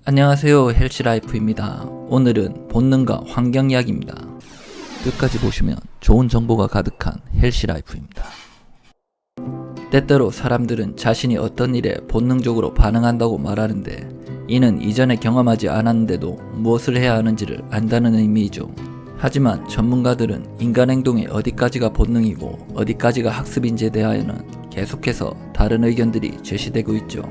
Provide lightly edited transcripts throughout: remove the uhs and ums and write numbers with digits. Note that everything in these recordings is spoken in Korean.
안녕하세요, 헬시라이프입니다. 오늘은 본능과 환경 이야기입니다. 끝까지 보시면 좋은 정보가 가득한 헬시라이프입니다. 때때로 사람들은 자신이 어떤 일에 본능적으로 반응한다고 말하는데, 이는 이전에 경험하지 않았는데도 무엇을 해야 하는지를 안다는 의미이죠. 하지만 전문가들은 인간 행동의 어디까지가 본능이고 어디까지가 학습인지에 대하여는 계속해서 다른 의견들이 제시되고 있죠.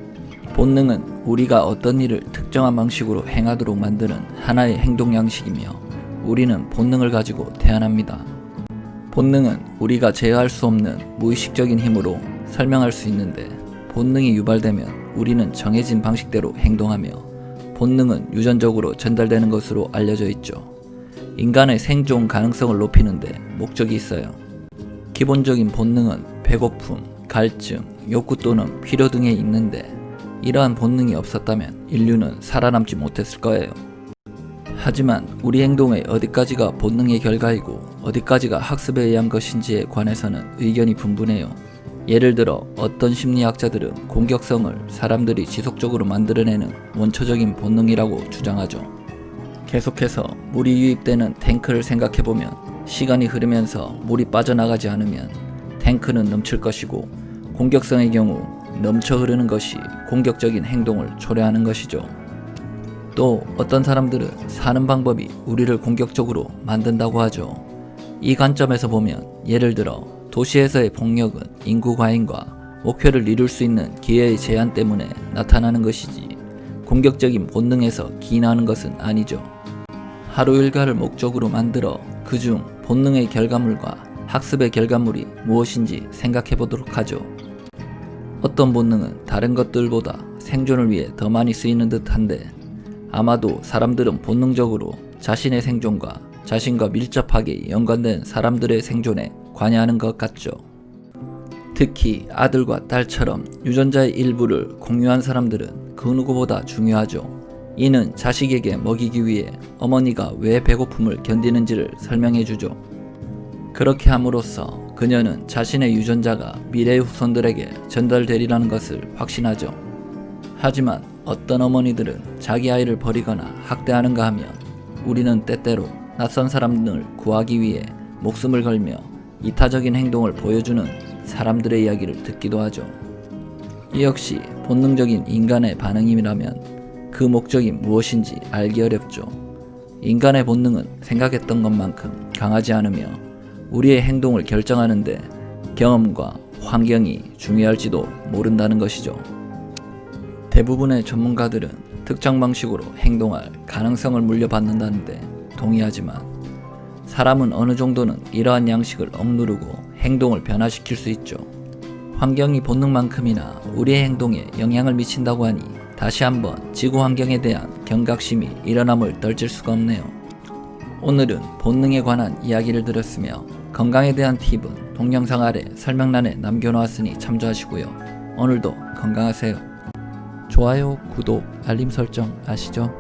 본능은 우리가 어떤 일을 특정한 방식으로 행하도록 만드는 하나의 행동 양식이며, 우리는 본능을 가지고 태어납니다. 본능은 우리가 제어할 수 없는 무의식적인 힘으로 설명할 수 있는데, 본능이 유발되면 우리는 정해진 방식대로 행동하며, 본능은 유전적으로 전달되는 것으로 알려져 있죠. 인간의 생존 가능성을 높이는데 목적이 있어요. 기본적인 본능은 배고픔, 갈증, 욕구 또는 필요 등에 있는데, 이러한 본능이 없었다면 인류는 살아남지 못했을 거예요. 하지만 우리 행동의 어디까지가 본능의 결과이고 어디까지가 학습에 의한 것인지에 관해서는 의견이 분분해요. 예를 들어 어떤 심리학자들은 공격성을 사람들이 지속적으로 만들어내는 원초적인 본능이라고 주장하죠. 계속해서 물이 유입되는 탱크를 생각해보면, 시간이 흐르면서 물이 빠져나가지 않으면 탱크는 넘칠 것이고, 공격성의 경우 넘쳐 흐르는 것이 공격적인 행동을 초래하는 것이죠. 또 어떤 사람들은 사는 방법이 우리를 공격적으로 만든다고 하죠. 이 관점에서 보면, 예를 들어 도시에서의 폭력은 인구 과잉과 목표를 이룰 수 있는 기회의 제한 때문에 나타나는 것이지, 공격적인 본능에서 기인하는 것은 아니죠. 하루 일과를 목적으로 만들어 그중 본능의 결과물과 학습의 결과물이 무엇인지 생각해 보도록 하죠. 어떤 본능은 다른 것들보다 생존을 위해 더 많이 쓰이는 듯한데, 아마도 사람들은 본능적으로 자신의 생존과 자신과 밀접하게 연관된 사람들의 생존에 관여하는 것 같죠. 특히 아들과 딸처럼 유전자의 일부를 공유한 사람들은 그 누구보다 중요하죠. 이는 자식에게 먹이기 위해 어머니가 왜 배고픔을 견디는지를 설명해 주죠. 그렇게 함으로써 그녀는 자신의 유전자가 미래의 후손들에게 전달되리라는 것을 확신하죠. 하지만 어떤 어머니들은 자기 아이를 버리거나 학대하는가 하면, 우리는 때때로 낯선 사람들을 구하기 위해 목숨을 걸며 이타적인 행동을 보여주는 사람들의 이야기를 듣기도 하죠. 이 역시 본능적인 인간의 반응이라면 그 목적이 무엇인지 알기 어렵죠. 인간의 본능은 생각했던 것만큼 강하지 않으며, 우리의 행동을 결정하는데 경험과 환경이 중요할지도 모른다는 것이죠. 대부분의 전문가들은 특정 방식으로 행동할 가능성을 물려받는다는데 동의하지만, 사람은 어느 정도는 이러한 양식을 억누르고 행동을 변화시킬 수 있죠. 환경이 본능만큼이나 우리의 행동에 영향을 미친다고 하니 다시 한번 지구 환경에 대한 경각심이 일어남을 떨칠 수가 없네요. 오늘은 본능에 관한 이야기를 드렸으며, 건강에 대한 팁은 동영상 아래 설명란에 남겨놓았으니 참조하시고요. 오늘도 건강하세요. 좋아요, 구독, 알림 설정 아시죠?